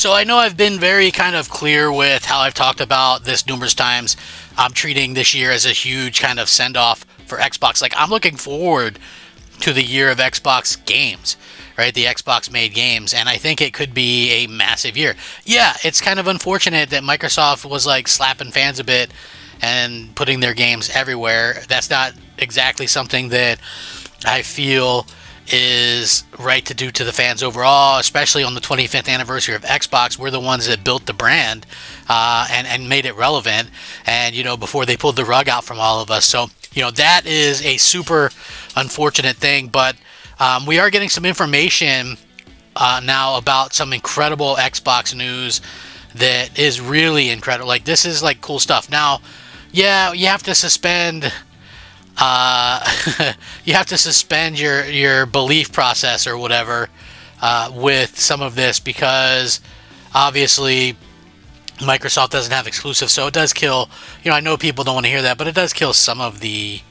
So I know I've been very kind of clear with how I've talked about this numerous times. I'm treating this year as a huge kind of send-off for Xbox. Like, I'm looking forward to the year of Xbox games, right? The Xbox made games, and I think it could be a massive year. Yeah, it's kind of unfortunate that Microsoft was like slapping fans a bit and putting their games everywhere. That's not exactly something that I feel is right to do to the fans overall, especially on the 25th anniversary of Xbox. We're the ones that built the brand and made it relevant, and before they pulled the rug out from all of us. So that is a super unfortunate thing, but we are getting some information now about some incredible Xbox news that is really incredible. Like, this is like cool stuff. Now, yeah, you have to suspend your belief process or whatever with some of this, because obviously Microsoft doesn't have exclusives, so it does kill. I know people don't want to hear that, but it does kill some of the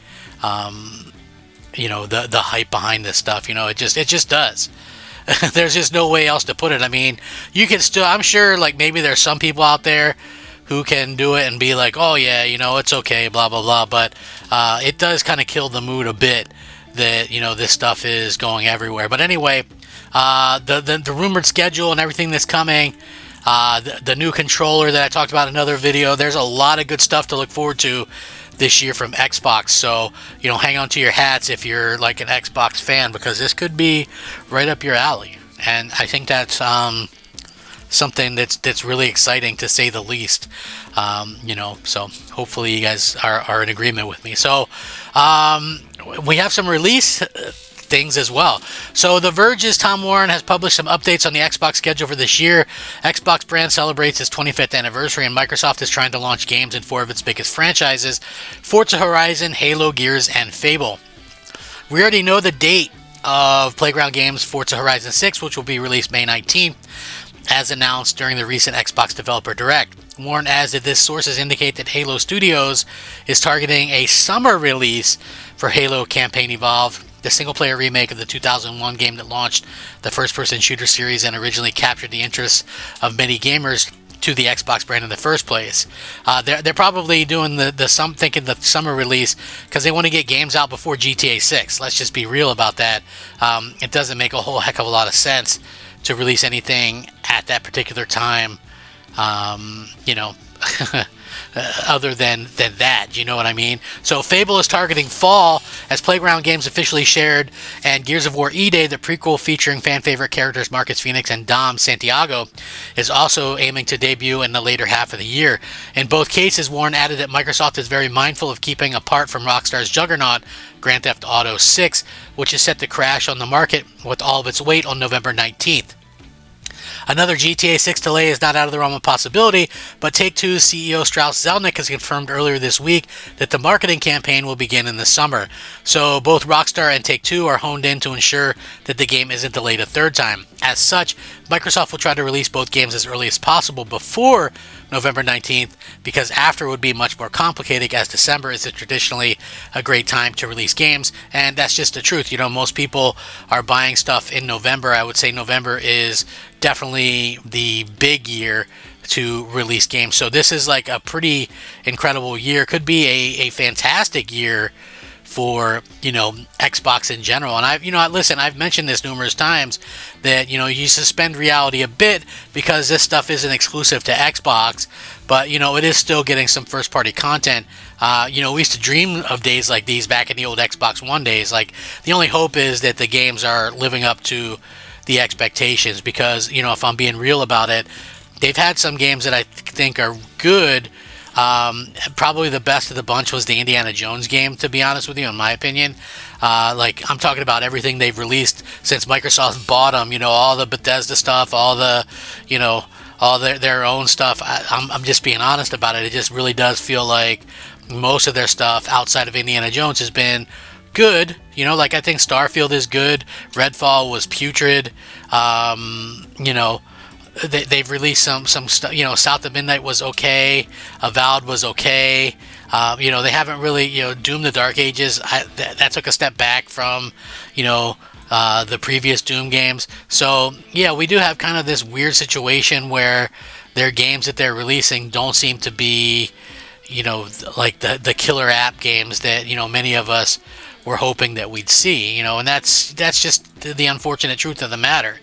the hype behind this stuff. It just does. There's just no way else to put it. I mean, you can still, I'm sure, like, maybe there's some people out there who can do it and be like, oh yeah, it's okay, blah blah blah, but it does kind of kill the mood a bit that this stuff is going everywhere. But anyway, the rumored schedule and everything that's coming, the new controller that I talked about in another video, there's a lot of good stuff to look forward to this year from Xbox. So hang on to your hats if you're like an Xbox fan, because this could be right up your alley, and I think that's something that's really exciting, to say the least. So hopefully you guys are in agreement with me. So we have some release things as well. So The Verge's Tom Warren has published some updates on the Xbox schedule for this year. Xbox brand celebrates its 25th anniversary, and Microsoft is trying to launch games in 4 of its biggest franchises: Forza Horizon, Halo, Gears, and Fable. We already know the date of Playground Games' Forza Horizon 6, which will be released May 19th. As announced during the recent Xbox Developer Direct. Warren adds that this sources indicate that Halo Studios is targeting a summer release for Halo Campaign Evolved, the single-player remake of the 2001 game that launched the first-person shooter series and originally captured the interest of many gamers to the Xbox brand in the first place. They're probably doing the summer release because they want to get games out before GTA 6. Let's just be real about that. It doesn't make a whole heck of a lot of sense to release anything at that particular time, other than that, you know what I mean? So Fable is targeting fall, as Playground Games officially shared, and Gears of War E-Day, the prequel featuring fan favorite characters Marcus Phoenix and Dom Santiago, is also aiming to debut in the later half of the year. In both cases, Warren added that Microsoft is very mindful of keeping apart from Rockstar's juggernaut, Grand Theft Auto 6, which is set to crash on the market with all of its weight on November 19th. Another GTA 6 delay is not out of the realm of possibility, but Take-Two's CEO Strauss Zelnick has confirmed earlier this week that the marketing campaign will begin in the summer. So both Rockstar and Take-Two are honed in to ensure that the game isn't delayed a third time. As such, Microsoft will try to release both games as early as possible before November 19th, because after would be much more complicated, as December is traditionally a great time to release games, and that's just the truth. Most people are buying stuff in November. I would say November is definitely the big year to release games. So this is like a pretty incredible year. Could be a fantastic year for Xbox in general. And I've mentioned this numerous times that you suspend reality a bit because this stuff isn't exclusive to Xbox, but it is still getting some first party content. We used to dream of days like these back in the old Xbox One days. Like, the only hope is that the games are living up to the expectations, because if I'm being real about it, they've had some games that I think are good. Probably the best of the bunch was the Indiana Jones game, to be honest with you, in my opinion. I'm talking about everything they've released since Microsoft bought them, all the Bethesda stuff, all the, all their own stuff. I'm just being honest about it. It just really does feel like most of their stuff outside of Indiana Jones has been good. I think Starfield is good. Redfall was putrid. They've released some stuff. South of Midnight was okay. Avowed was okay. They haven't really, Doom: The Dark Ages. That took a step back from, the previous Doom games. So yeah, we do have kind of this weird situation where their games that they're releasing don't seem to be, like the killer app games that many of us were hoping that we'd see. And that's just the unfortunate truth of the matter.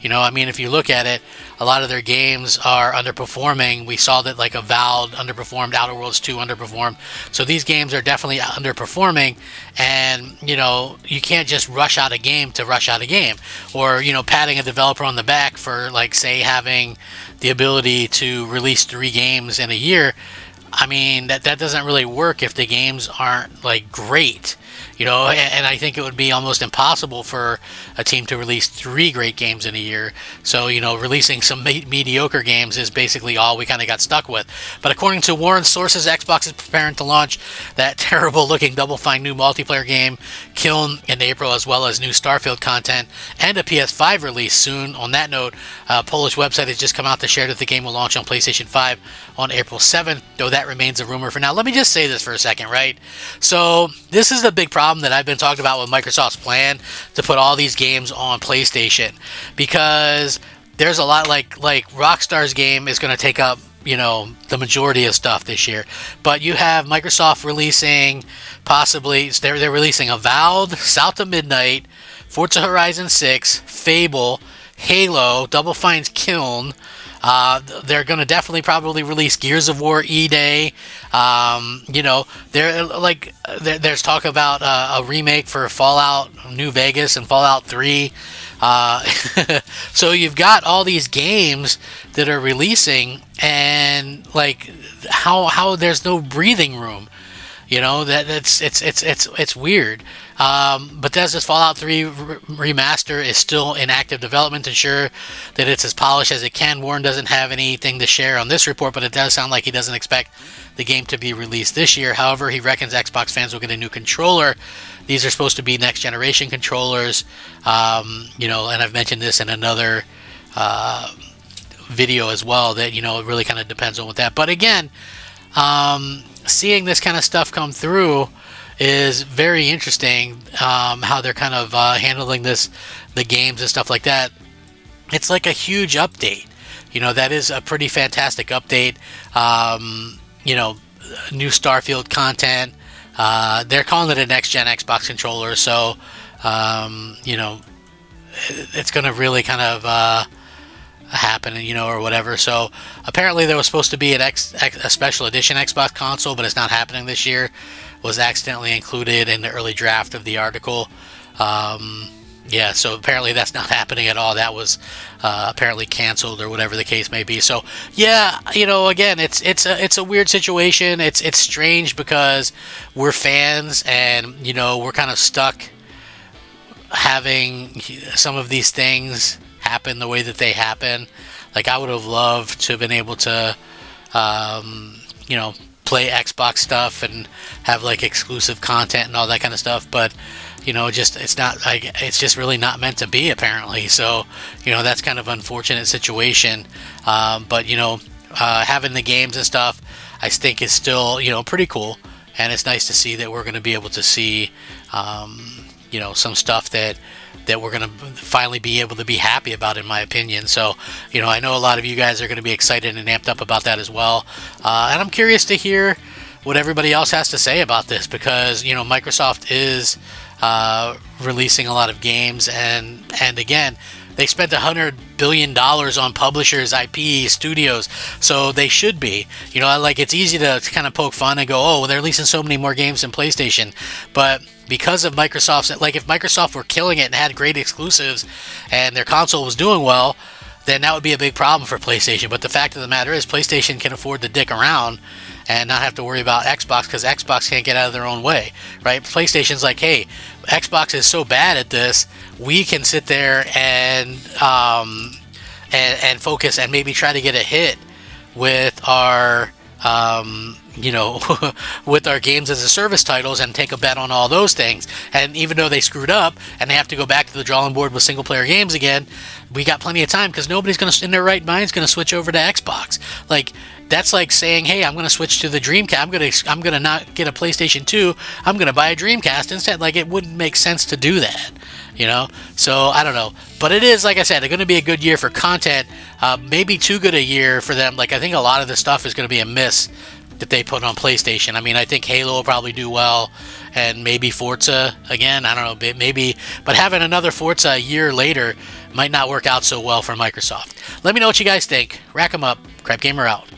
I mean, if you look at it, a lot of their games are underperforming. We saw that like Avowed underperformed, Outer Worlds 2 underperformed. So these games are definitely underperforming, and you can't just rush out a game to rush out a game, or patting a developer on the back for, like, say, having the ability to release 3 games in a year. I mean, that doesn't really work if the games aren't like great. And I think it would be almost impossible for a team to release 3 great games in a year. So, releasing some mediocre games is basically all we kind of got stuck with. But according to Warren sources, Xbox is preparing to launch that terrible-looking Double Fine new multiplayer game, Kiln, in April, as well as new Starfield content and a PS5 release soon. On that note, a Polish website has just come out to share that the game will launch on PlayStation 5 on April 7th, though that remains a rumor for now. Let me just say this for a second, right? So this is the big problem that I've been talking about with Microsoft's plan to put all these games on PlayStation, because there's a lot like Rockstar's game is going to take up the majority of stuff this year, but you have Microsoft releasing they're releasing Avowed, South of Midnight, Forza Horizon 6, Fable, Halo, Double Fine's Kiln. They're going to definitely probably release Gears of War E-Day. There's talk about a remake for Fallout New Vegas and Fallout 3. So you've got all these games that are releasing, and like how there's no breathing room. It's weird. Bethesda's Fallout 3 remaster is still in active development to ensure that it's as polished as it can. Warren doesn't have anything to share on this report, but it does sound like he doesn't expect the game to be released this year. However, he reckons Xbox fans will get a new controller. These are supposed to be next generation controllers, and I've mentioned this in another video as well, that it really kind of depends on what that. But again, seeing this kind of stuff come through is very interesting. How they're kind of handling the games and stuff like that. It's like a huge update. That is a pretty fantastic update. New Starfield content. They're calling it a next-gen Xbox controller, so it's going to really kind of happen, or whatever. So apparently there was supposed to be a special edition Xbox console, but it's not happening this year. It was accidentally included in the early draft of the article. So apparently that's not happening at all. That was apparently canceled, or whatever the case may be. So yeah, again, it's a weird situation. It's strange because we're fans, and we're kind of stuck having some of these things happen the way that they happen. Like, I would have loved to have been able to play Xbox stuff and have like exclusive content and all that kind of stuff, but it's just really not meant to be, apparently. So that's kind of an unfortunate situation. But having the games and stuff, I think, is still pretty cool, and it's nice to see that we're going to be able to see some stuff that we're going to finally be able to be happy about, in my opinion. So, I know a lot of you guys are going to be excited and amped up about that as well. And I'm curious to hear what everybody else has to say about this, because, Microsoft is releasing a lot of games, and again, they spent $100 billion on publishers, IP, studios, so they should be. It's easy to kind of poke fun and go, oh, well, they're releasing so many more games than PlayStation. But because of Microsoft's, if Microsoft were killing it and had great exclusives and their console was doing well, then that would be a big problem for PlayStation. But the fact of the matter is, PlayStation can afford to dick around and not have to worry about Xbox, because Xbox can't get out of their own way, right? PlayStation's like, hey, Xbox is so bad at this, we can sit there and focus and maybe try to get a hit with our with our games as a service titles, and take a bet on all those things. And even though they screwed up and they have to go back to the drawing board with single player games again, we got plenty of time, because nobody's going to, in their right mind, is going to switch over to Xbox. That's like saying, hey, I'm going to switch to the Dreamcast. I'm going to not get a PlayStation 2. I'm going to buy a Dreamcast instead. It wouldn't make sense to do that. you know. So I don't know, but it is, like I said, it's going to be a good year for content. Maybe too good a year for them. Like, I think a lot of the stuff is going to be a miss that they put on PlayStation. I mean, I think Halo will probably do well, and maybe Forza again. I don't know, maybe, but having another Forza a year later might not work out so well for Microsoft. Let me know what you guys think. Rack 'em up. Crab Gamer out.